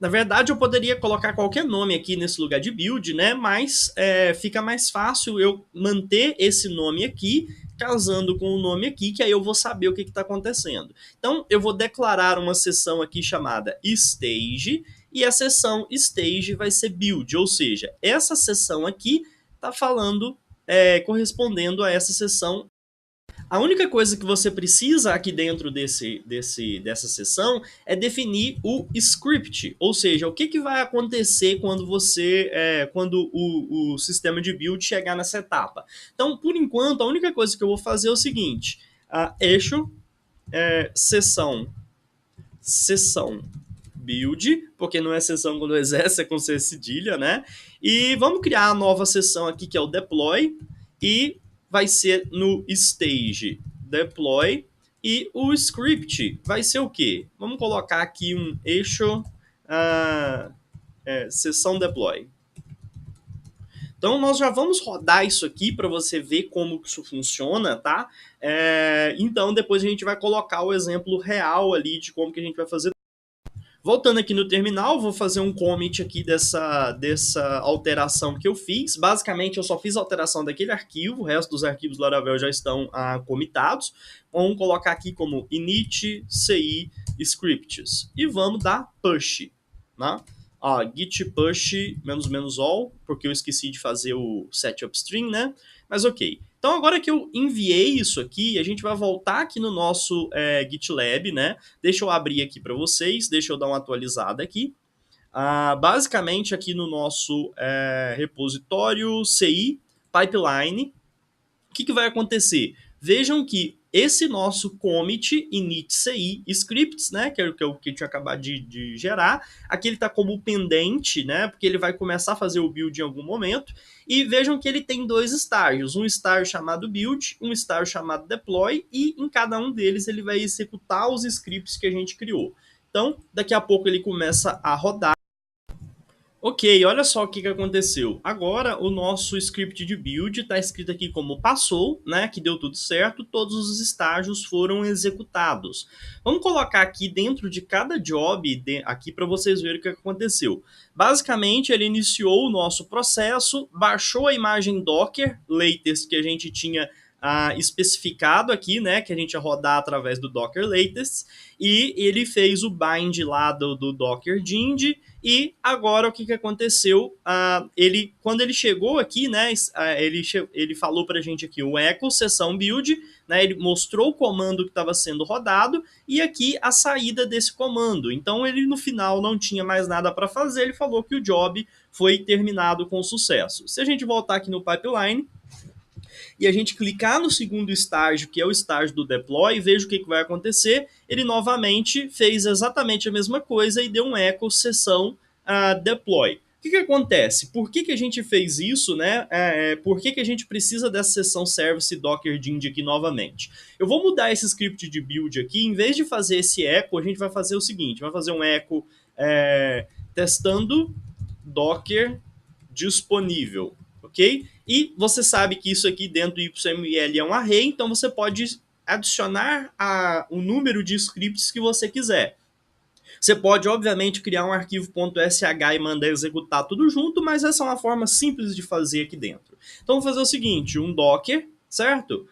Na verdade, eu poderia colocar qualquer nome aqui nesse lugar de build, né? Mas fica mais fácil eu manter esse nome aqui, casando com o nome aqui, que aí eu vou saber o que está acontecendo. Então, eu vou declarar uma seção aqui chamada stage, e a seção stage vai ser build, ou seja, essa seção aqui está falando, correspondendo a essa seção. A única coisa que você precisa aqui dentro dessa sessão é definir o script, ou seja, o que vai acontecer quando quando o sistema de build chegar nessa etapa. Então, por enquanto, a única coisa que eu vou fazer é o seguinte: eixo sessão build, porque não é sessão com dois S, é com C cedilha, né? E vamos criar a nova sessão aqui que é o deploy, e vai ser no stage deploy, e o script vai ser o quê? Vamos colocar aqui um eixo sessão deploy. Então nós já vamos rodar isso aqui para você ver como isso funciona, tá? Então depois a gente vai colocar o exemplo real ali de como que a gente vai fazer. Voltando aqui no terminal, vou fazer um commit aqui dessa alteração que eu fiz. Basicamente, eu só fiz a alteração daquele arquivo, o resto dos arquivos Laravel já estão commitados. Vamos colocar aqui como init ci scripts. E vamos dar push. Né? Git push --all, porque eu esqueci de fazer o set upstream, né? Mas ok. Então agora que eu enviei isso aqui, a gente vai voltar aqui no nosso GitLab, né? Deixa eu abrir aqui para vocês, deixa eu dar uma atualizada aqui. Basicamente aqui no nosso repositório CI pipeline, o que vai acontecer? Vejam que esse nosso commit init.ci scripts, né, que é o que eu tinha acabado de gerar, aqui ele está como pendente, né, porque ele vai começar a fazer o build em algum momento, e vejam que ele tem dois estágios, um estágio chamado build, um estágio chamado deploy, e em cada um deles ele vai executar os scripts que a gente criou. Então, daqui a pouco ele começa a rodar. Ok, olha só o que aconteceu. Agora o nosso script de build está escrito aqui como passou, né? Que deu tudo certo, todos os estágios foram executados. Vamos colocar aqui dentro de cada job aqui para vocês verem o que aconteceu. Basicamente, ele iniciou o nosso processo, baixou a imagem Docker latest que a gente tinha especificado aqui, né? Que a gente ia rodar através do Docker latest, e ele fez o bind lá do Docker Dind. E agora o que aconteceu? Quando ele chegou aqui, né, ele falou para a gente aqui o echo sessão build, né, ele mostrou o comando que estava sendo rodado e aqui a saída desse comando. Então ele no final não tinha mais nada para fazer, ele falou que o job foi terminado com sucesso. Se a gente voltar aqui no pipeline e a gente clicar no segundo estágio, que é o estágio do deploy, veja o que vai acontecer. Ele novamente fez exatamente a mesma coisa e deu um echo sessão deploy. O que acontece? Por que a gente fez isso, né? Por que a gente precisa dessa sessão service docker dind aqui novamente? Eu vou mudar esse script de build aqui. Em vez de fazer esse echo, a gente vai fazer o seguinte: vai fazer um echo testando docker disponível, ok? E você sabe que isso aqui dentro do YML é um array, então você pode adicionar o número de scripts que você quiser. Você pode, obviamente, criar um arquivo .sh e mandar executar tudo junto, mas essa é uma forma simples de fazer aqui dentro. Então, vou fazer o seguinte, um docker, certo?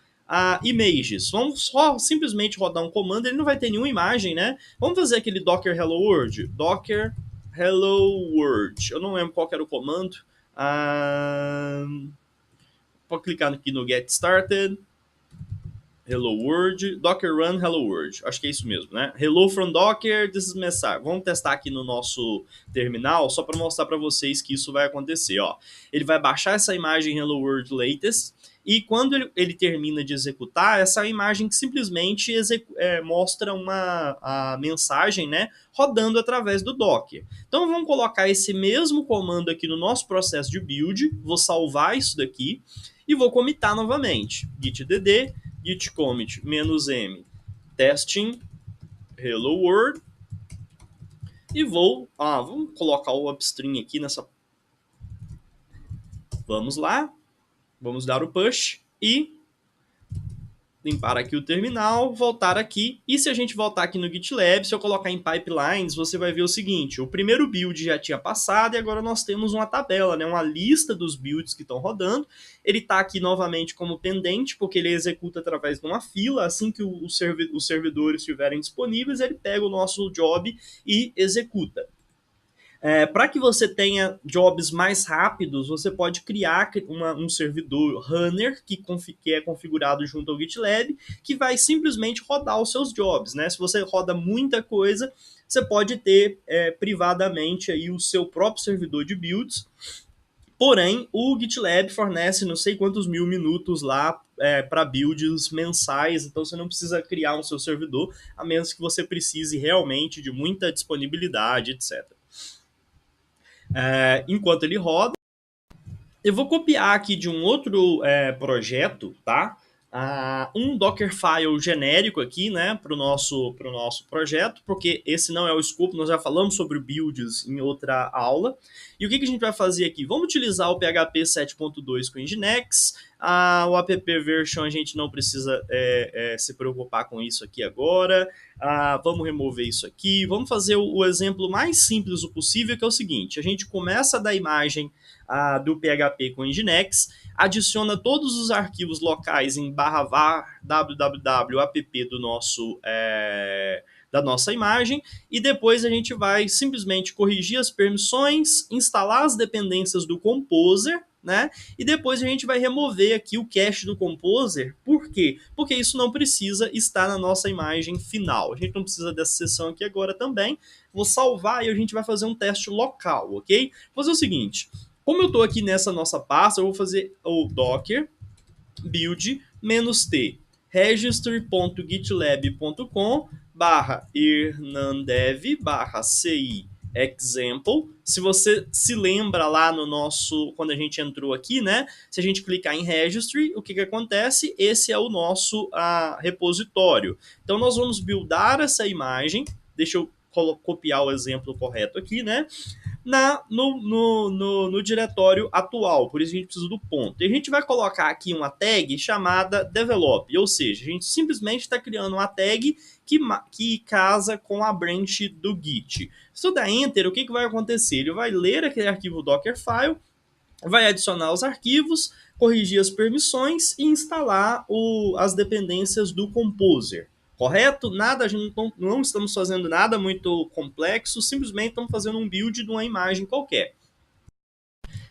Images. Vamos só simplesmente rodar um comando, ele não vai ter nenhuma imagem, né? Vamos fazer aquele docker hello world. Docker hello world. Eu não lembro qual era o comando. Pode clicar aqui no Get Started. Hello World, Docker Run Hello World. Acho que é isso mesmo, né? Hello from Docker, this is Message. Vamos testar aqui no nosso terminal, só para mostrar para vocês que isso vai acontecer. Ó. Ele vai baixar essa imagem Hello World Latest, e quando ele termina de executar, essa imagem simplesmente mostra a mensagem, né, rodando através do Docker. Então vamos colocar esse mesmo comando aqui no nosso processo de build, vou salvar isso daqui e vou comitar novamente. gitdd git commit -m testing hello world, e vamos colocar o upstream aqui nessa. Vamos lá, vamos dar o push e limpar aqui o terminal, voltar aqui, e se a gente voltar aqui no GitLab, se eu colocar em pipelines, você vai ver o seguinte, o primeiro build já tinha passado e agora nós temos uma tabela, né, uma lista dos builds que estão rodando, ele está aqui novamente como pendente, porque ele executa através de uma fila, assim que os servidores estiverem disponíveis, ele pega o nosso job e executa. Para que você tenha jobs mais rápidos, você pode criar um servidor runner que é configurado junto ao GitLab, que vai simplesmente rodar os seus jobs, né? Se você roda muita coisa, você pode ter privadamente aí o seu próprio servidor de builds. Porém, o GitLab fornece não sei quantos mil minutos lá para builds mensais, então você não precisa criar um seu servidor, a menos que você precise realmente de muita disponibilidade, etc. Enquanto ele roda, eu vou copiar aqui de um outro projeto, tá? Um Dockerfile genérico aqui, né, para o nosso projeto, porque esse não é o escopo, nós já falamos sobre builds em outra aula. E o que a gente vai fazer aqui? Vamos utilizar o PHP 7.2 com Nginx, o app version a gente não precisa se preocupar com isso aqui agora. Vamos remover isso aqui, vamos fazer o exemplo mais simples possível, que é o seguinte, a gente começa da imagem do PHP com Nginx, adiciona todos os arquivos locais em /var www app do nosso da nossa imagem, e depois a gente vai simplesmente corrigir as permissões, instalar as dependências do Composer, né? E depois a gente vai remover aqui o cache do Composer. Por quê? Porque isso não precisa estar na nossa imagem final. A gente não precisa dessa seção aqui agora também. Vou salvar e a gente vai fazer um teste local, ok? Vou fazer o seguinte, como eu estou aqui nessa nossa pasta, eu vou fazer o docker build -t registry.gitlab.com /hernandev /ci example. Se você se lembra lá no nosso, quando a gente entrou aqui, né? Se a gente clicar em registry, o que acontece? Esse é o nosso repositório. Então nós vamos buildar essa imagem. Deixa eu copiar o exemplo correto aqui, né? No diretório atual, por isso a gente precisa do ponto. E a gente vai colocar aqui uma tag chamada develop, ou seja, a gente simplesmente está criando uma tag que casa com a branch do Git. Se eu der Enter, o que vai acontecer? Ele vai ler aquele arquivo Dockerfile, vai adicionar os arquivos, corrigir as permissões e instalar as dependências do Composer. Correto? Nada, a gente não estamos fazendo nada muito complexo, simplesmente estamos fazendo um build de uma imagem qualquer.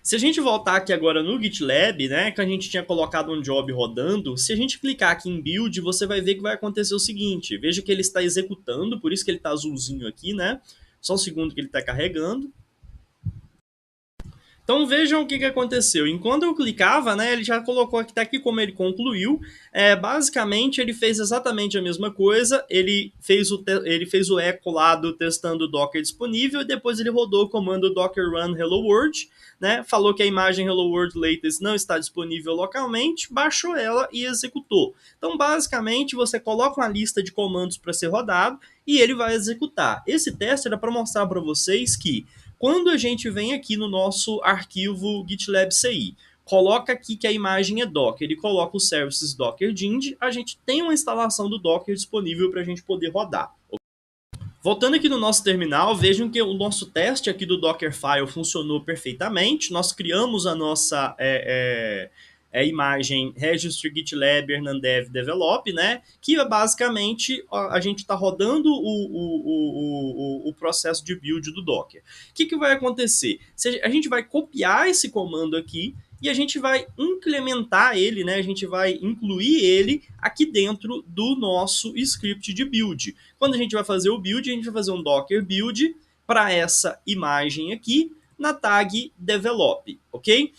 Se a gente voltar aqui agora no GitLab, né, que a gente tinha colocado um job rodando, se a gente clicar aqui em build, você vai ver que vai acontecer o seguinte, veja que ele está executando, por isso que ele está azulzinho aqui, né, só um segundo que ele está carregando. Então vejam o que aconteceu. Enquanto eu clicava, né, ele já colocou aqui, tá aqui como ele concluiu. Basicamente ele fez exatamente a mesma coisa. Ele fez o eco lá do testando o Docker disponível e depois ele rodou o comando docker run hello world, né? Falou que a imagem hello world latest não está disponível localmente, baixou ela e executou. Então basicamente você coloca uma lista de comandos para ser rodado e ele vai executar. Esse teste era para mostrar para vocês que quando a gente vem aqui no nosso arquivo GitLab CI, coloca aqui que a imagem é Docker, ele coloca os services Docker Dind, a gente tem uma instalação do Docker disponível para a gente poder rodar. Voltando aqui no nosso terminal, vejam que o nosso teste aqui do Dockerfile funcionou perfeitamente. Nós criamos a nossa imagem registry gitlab hernandev develop, né? Que é basicamente a gente está rodando o processo de build do Docker. O que vai acontecer? A gente vai copiar esse comando aqui e a gente vai implementar ele, né? A gente vai incluir ele aqui dentro do nosso script de build. Quando a gente vai fazer o build, a gente vai fazer um docker build para essa imagem aqui na tag develop, ok?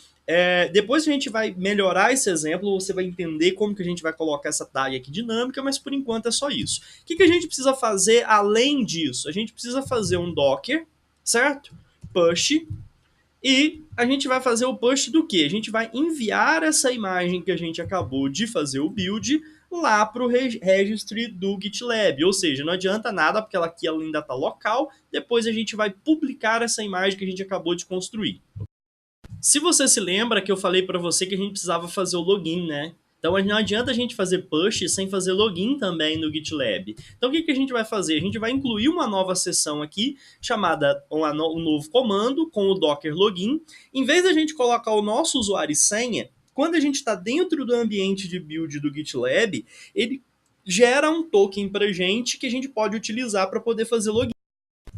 Depois a gente vai melhorar esse exemplo, você vai entender como que a gente vai colocar essa tag aqui dinâmica, mas por enquanto é só isso. O que a gente precisa fazer além disso? A gente precisa fazer um docker, certo? Push. E a gente vai fazer o push do quê? A gente vai enviar essa imagem que a gente acabou de fazer o build lá para o registry do GitLab. Ou seja, não adianta nada porque ela ainda está local. Depois a gente vai publicar essa imagem que a gente acabou de construir. Se você se lembra que eu falei para você que a gente precisava fazer o login, né? Então não adianta a gente fazer push sem fazer login também no GitLab. Então o que a gente vai fazer? A gente vai incluir uma nova seção aqui, chamada um novo comando com o Docker Login. Em vez da gente colocar o nosso usuário e senha, quando a gente está dentro do ambiente de build do GitLab, ele gera um token para a gente que a gente pode utilizar para poder fazer login.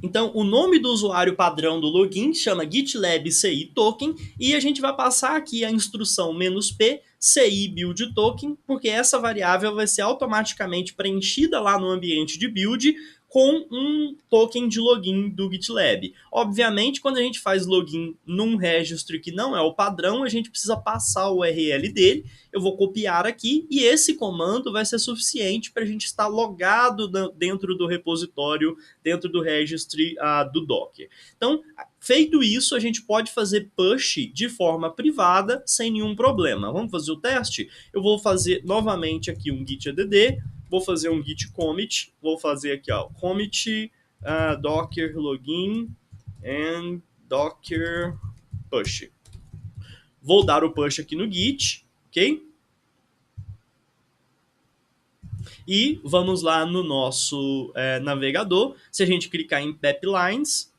Então, o nome do usuário padrão do login chama GitLab CI Token e a gente vai passar aqui a instrução "-p CI build token", porque essa variável vai ser automaticamente preenchida lá no ambiente de build com um token de login do GitLab. Obviamente, quando a gente faz login num registry que não é o padrão, a gente precisa passar o URL dele. Eu vou copiar aqui e esse comando vai ser suficiente para a gente estar logado dentro do repositório, dentro do registry do Docker. Então, feito isso, a gente pode fazer push de forma privada sem nenhum problema. Vamos fazer o teste? Eu vou fazer novamente aqui um git add, vou fazer um git commit, vou fazer aqui, ó, commit docker login and docker push. Vou dar o push aqui no git, ok? E vamos lá no nosso navegador. Se a gente clicar em pipelines,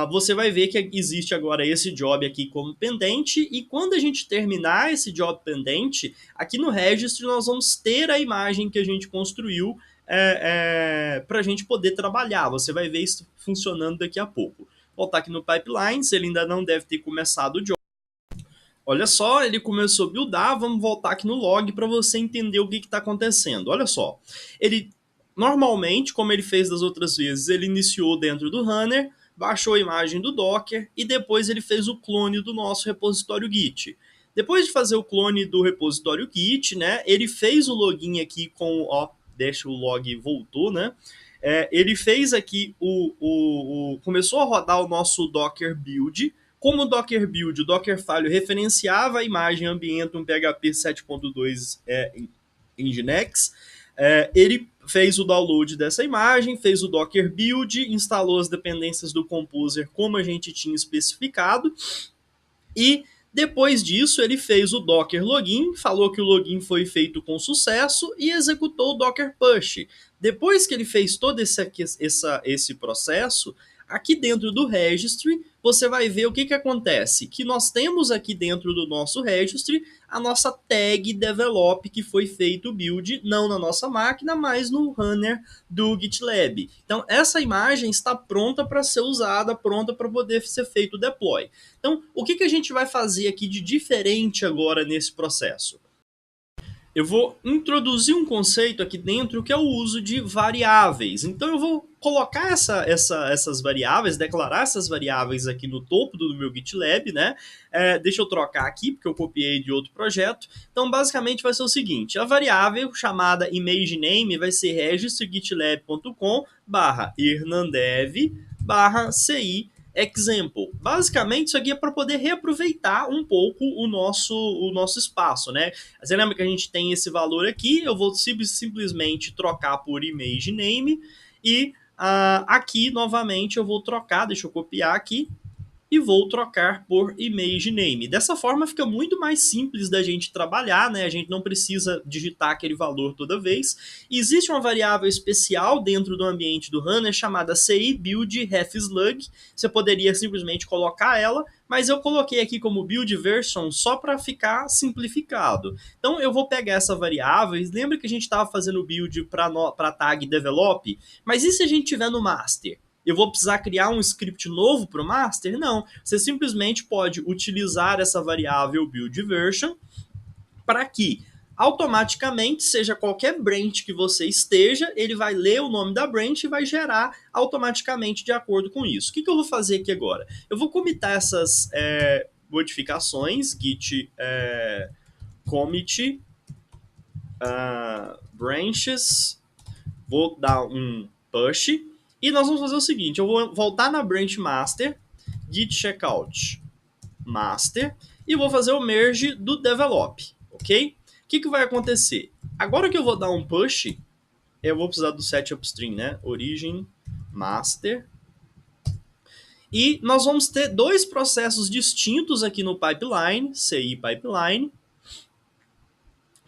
você vai ver que existe agora esse job aqui como pendente, e quando a gente terminar esse job pendente, aqui no registry nós vamos ter a imagem que a gente construiu para a gente poder trabalhar. Você vai ver isso funcionando daqui a pouco. Voltar aqui no pipelines, ele ainda não deve ter começado o job. Olha só, ele começou a buildar, vamos voltar aqui no log para você entender o que está acontecendo. Olha só, ele normalmente, como ele fez das outras vezes, ele iniciou dentro do runner, baixou a imagem do Docker e depois ele fez o clone do nosso repositório Git. Depois de fazer o clone do repositório Git, né, ele fez o login aqui com, ó, deixa o log voltou, né? Ele fez aqui começou a rodar o nosso Docker build. Como o Docker build, o Dockerfile referenciava a imagem ambiente PHP 7.2 Nginx, ele fez o download dessa imagem, fez o Docker build, instalou as dependências do Composer como a gente tinha especificado, e depois disso ele fez o Docker login, falou que o login foi feito com sucesso e executou o Docker push. Depois que ele fez todo esse processo, aqui dentro do registry, você vai ver o que acontece. Que nós temos aqui dentro do nosso registry a nossa tag develop que foi feito o build, não na nossa máquina, mas no runner do GitLab. Então, essa imagem está pronta para ser usada, pronta para poder ser feito o deploy. Então, o que a gente vai fazer aqui de diferente agora nesse processo? Eu vou introduzir um conceito aqui dentro que é o uso de variáveis. Então eu vou colocar essas variáveis, declarar essas variáveis aqui no topo do meu GitLab, né? Deixa eu trocar aqui, porque eu copiei de outro projeto. Então basicamente vai ser o seguinte, a variável chamada ImageName vai ser registro.gitlab.com/hernandev/ci example. Basicamente, isso aqui é para poder reaproveitar um pouco o nosso espaço, né? Você lembra que a gente tem esse valor aqui, eu vou simplesmente trocar por ImageName e aqui, novamente, eu vou trocar, deixa eu copiar aqui, e vou trocar por ImageName. Dessa forma fica muito mais simples da gente trabalhar, né? A gente não precisa digitar aquele valor toda vez. E existe uma variável especial dentro do ambiente do runner chamada CI_build_refslug. Você poderia simplesmente colocar ela, mas eu coloquei aqui como build version só para ficar simplificado. Então eu vou pegar essa variável, lembra que a gente estava fazendo build para tag develop? Mas e se a gente tiver no master? Eu vou precisar criar um script novo para o master? Não. Você simplesmente pode utilizar essa variável build version para que automaticamente, seja qualquer branch que você esteja, ele vai ler o nome da branch e vai gerar automaticamente de acordo com isso. O que eu vou fazer aqui agora? Eu vou commitar essas modificações, git commit branches, vou dar um push, e nós vamos fazer o seguinte, eu vou voltar na branch master, git checkout master, e vou fazer o merge do develop, ok? O que vai acontecer? Agora que eu vou dar um push, eu vou precisar do set upstream, né? Origin master. E nós vamos ter dois processos distintos aqui no pipeline, CI pipeline.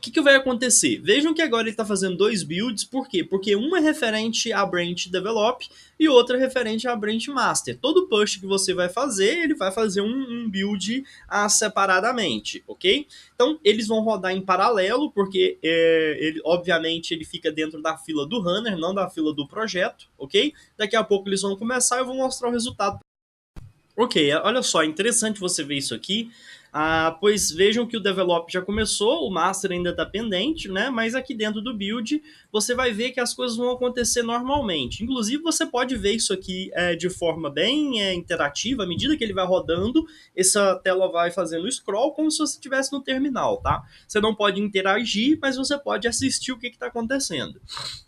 que vai acontecer? Vejam que agora ele está fazendo dois builds, por quê? Porque uma é referente à branch develop e outra é referente à branch master. Todo push que você vai fazer, ele vai fazer um build separadamente, ok? Então, eles vão rodar em paralelo, porque, obviamente, ele fica dentro da fila do runner, não da fila do projeto, ok? Daqui a pouco eles vão começar e eu vou mostrar o resultado. Ok, olha só, interessante você ver isso aqui. Pois vejam que o develop já começou, o master ainda está pendente, né? Mas aqui dentro do build você vai ver que as coisas vão acontecer normalmente. Inclusive você pode ver isso aqui de forma bem interativa, à medida que ele vai rodando, essa tela vai fazendo scroll como se você estivesse no terminal, tá? Você não pode interagir, mas você pode assistir o que está acontecendo.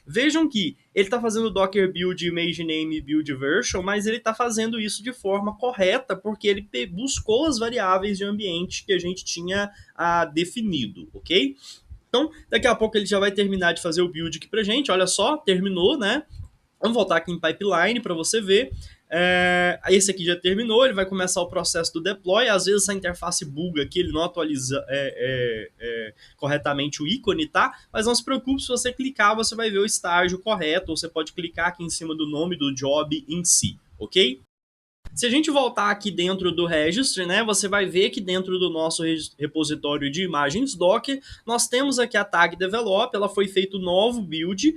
Vejam que ele está fazendo Docker build, image name, build version, mas ele está fazendo isso de forma correta, porque ele buscou as variáveis de ambiente que a gente tinha definido, ok? Então, daqui a pouco ele já vai terminar de fazer o build aqui pra gente. Olha só, terminou, né? Vamos voltar aqui em pipeline para você ver. Esse aqui já terminou, ele vai começar o processo do deploy. Às vezes essa interface buga aqui, ele não atualiza corretamente o ícone, tá? Mas não se preocupe, se você clicar, você vai ver o estágio correto, ou você pode clicar aqui em cima do nome do job em si, ok? Se a gente voltar aqui dentro do registry, né, você vai ver que dentro do nosso repositório de imagens Docker, nós temos aqui a tag develop, ela foi feito novo build,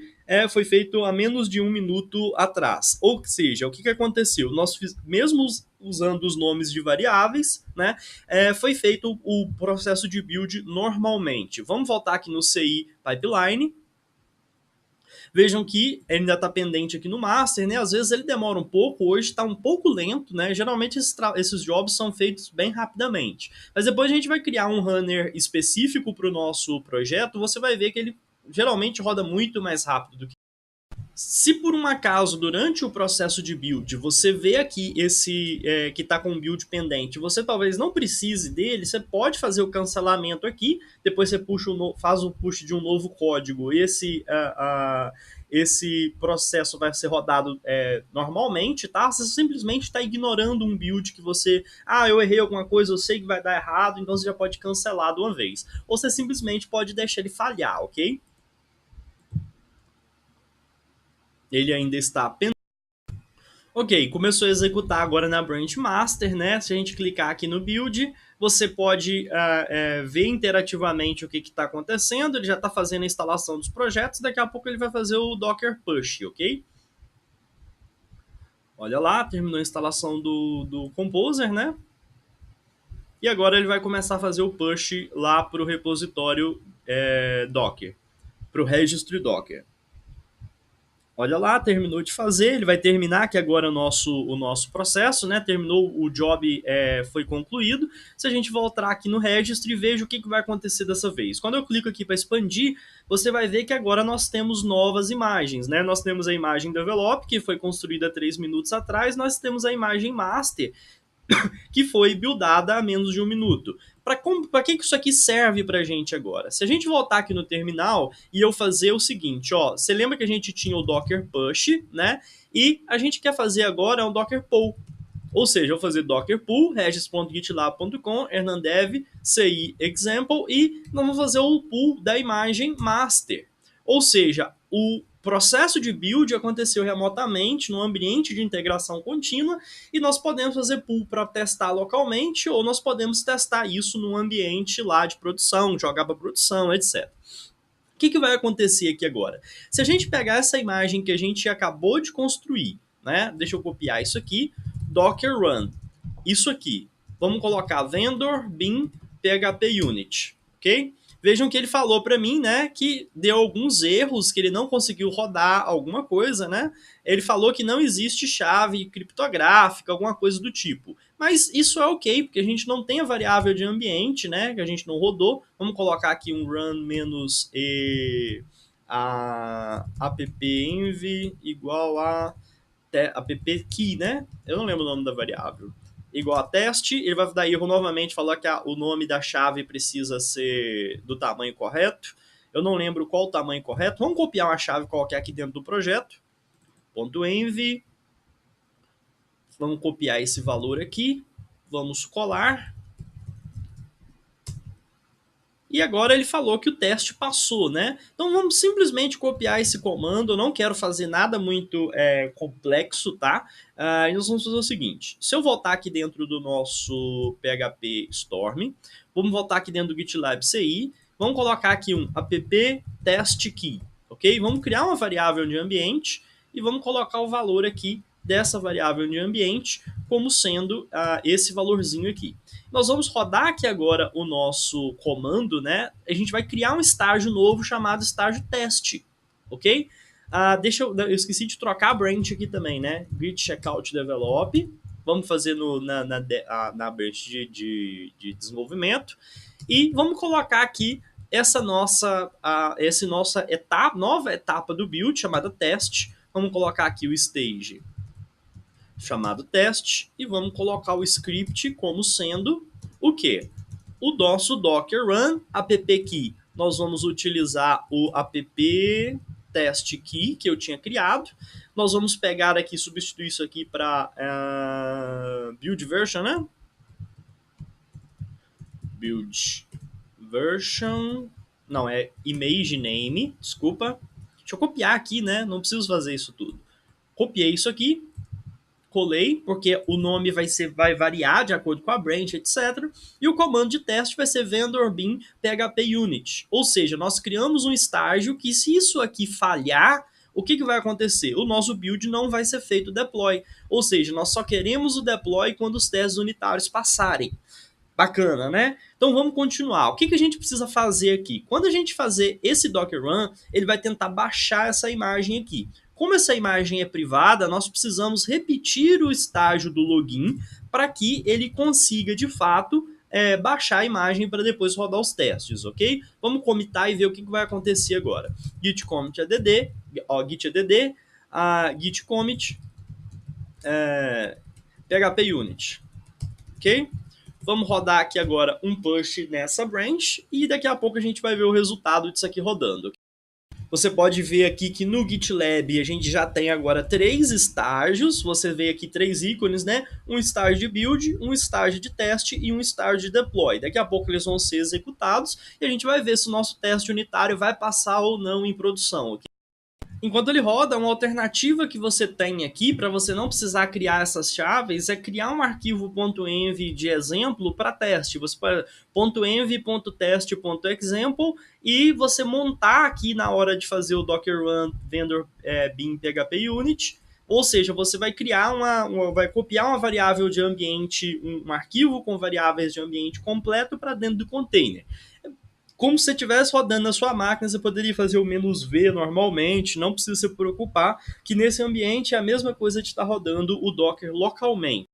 foi feito há menos de 1 minuto atrás. Ou seja, o que aconteceu? Nós mesmo usando os nomes de variáveis, né, foi feito o processo de build normalmente. Vamos voltar aqui no CI Pipeline. Vejam que ele ainda está pendente aqui no master, né? Às vezes ele demora um pouco, hoje está um pouco lento, né? Geralmente esses jobs são feitos bem rapidamente. Mas depois a gente vai criar um runner específico para o nosso projeto, você vai ver que ele geralmente roda muito mais rápido do que. Se por um acaso, durante o processo de build, você vê aqui esse que está com o build pendente, você talvez não precise dele, você pode fazer o cancelamento aqui, depois você faz o push de um novo código, esse processo vai ser rodado normalmente, tá? Você simplesmente está ignorando um build que você, eu errei alguma coisa, eu sei que vai dar errado, então você já pode cancelar de uma vez. Ou você simplesmente pode deixar ele falhar, ok? Ele ainda está pendente. Ok, começou a executar agora na Branch Master, né? Se a gente clicar aqui no Build, você pode ver interativamente o que está acontecendo. Ele já está fazendo a instalação dos projetos, daqui a pouco ele vai fazer o Docker Push, ok? Olha lá, terminou a instalação do Composer, né? E agora ele vai começar a fazer o push lá para o repositório Docker, para o registry Docker. Olha lá, terminou de fazer, ele vai terminar aqui agora o nosso processo, né? Terminou, o job foi concluído. Se a gente voltar aqui no registry, veja o que vai acontecer dessa vez. Quando eu clico aqui para expandir, você vai ver que agora nós temos novas imagens, né? Nós temos a imagem develop, que foi construída 3 minutos atrás, nós temos a imagem master, que foi buildada há menos de 1 minuto. Para que isso aqui serve para a gente agora? Se a gente voltar aqui no terminal e eu fazer o seguinte, ó, você lembra que a gente tinha o Docker Push, né? E a gente quer fazer agora um Docker Pull. Ou seja, eu vou fazer Docker Pull, regis.gitlab.com, hernandev, ci example, e nós vamos fazer o pull da imagem master. Ou seja, o processo de build aconteceu remotamente no ambiente de integração contínua e nós podemos fazer pull para testar localmente ou nós podemos testar isso no ambiente lá de produção, jogar para produção, etc. O que vai acontecer aqui agora? Se a gente pegar essa imagem que a gente acabou de construir, né? Deixa eu copiar isso aqui, Docker Run, isso aqui. Vamos colocar vendor bin php unit, ok? Vejam que ele falou para mim, né, que deu alguns erros, que ele não conseguiu rodar alguma coisa, né? Ele falou que não existe chave criptográfica, alguma coisa do tipo. Mas isso é ok, porque a gente não tem a variável de ambiente, né, que a gente não rodou. Vamos colocar aqui um run-e appenv igual a app key, né? Eu não lembro o nome da variável. Igual a teste, ele vai dar erro novamente, falar que o nome da chave precisa ser do tamanho correto. Eu não lembro qual o tamanho correto. Vamos copiar uma chave qualquer aqui dentro do projeto. .env. Vamos copiar esse valor aqui. Vamos colar. e agora ele falou que o teste passou, né? Então vamos simplesmente copiar esse comando, eu não quero fazer nada muito complexo, tá? E nós vamos fazer o seguinte, se eu voltar aqui dentro do nosso PHP Storm, vamos voltar aqui dentro do GitLab CI, vamos colocar aqui um app test key, ok? Vamos criar uma variável de ambiente e vamos colocar o valor aqui dessa variável de ambiente como sendo esse valorzinho aqui. Nós vamos rodar aqui agora o nosso comando, né? A gente vai criar um estágio novo chamado estágio teste, ok? Eu esqueci de trocar a branch aqui também, né? Git checkout develop. Vamos fazer na branch de desenvolvimento. E vamos colocar aqui essa nossa nova etapa do build, chamada teste. Vamos colocar aqui o stage chamado teste e vamos colocar o script como sendo o quê? O nosso Docker Run app key. Nós vamos utilizar o app test key que eu tinha criado. Nós vamos pegar aqui, substituir isso aqui para build version, né? Build version. Não, é image name, desculpa. Deixa eu copiar aqui, né? Não preciso fazer isso tudo. Copiei isso aqui, colei, porque o nome vai variar de acordo com a branch, etc. E o comando de teste vai ser vendor bin php unit. Ou seja, nós criamos um estágio que, se isso aqui falhar, o que vai acontecer? O nosso build não vai ser feito deploy. Ou seja, nós só queremos o deploy quando os testes unitários passarem. Bacana, né? Então vamos continuar. O que a gente precisa fazer aqui? Quando a gente fazer esse Docker Run, ele vai tentar baixar essa imagem aqui. Como essa imagem é privada, nós precisamos repetir o estágio do login para que ele consiga, de fato, baixar a imagem para depois rodar os testes, ok? Vamos comitar e ver o que vai acontecer agora. Git commit add, git add, git commit php unit, ok? Vamos rodar aqui agora um push nessa branch e daqui a pouco a gente vai ver o resultado disso aqui rodando. Você pode ver aqui que no GitLab a gente já tem agora 3 estágios. Você vê aqui 3 ícones, né? Um estágio de build, um estágio de teste e um estágio de deploy. Daqui a pouco eles vão ser executados e a gente vai ver se o nosso teste unitário vai passar ou não em produção, ok? Enquanto ele roda, uma alternativa que você tem aqui para você não precisar criar essas chaves é criar um arquivo .env de exemplo para teste. Você pode .env.test.example e você montar aqui na hora de fazer o Docker Run vendor bin php unit. Ou seja, você vai criar vai copiar uma variável de ambiente, um arquivo com variáveis de ambiente completo para dentro do container. Como se você estivesse rodando na sua máquina, você poderia fazer o "-v" normalmente, não precisa se preocupar, que nesse ambiente é a mesma coisa de estar rodando o Docker localmente.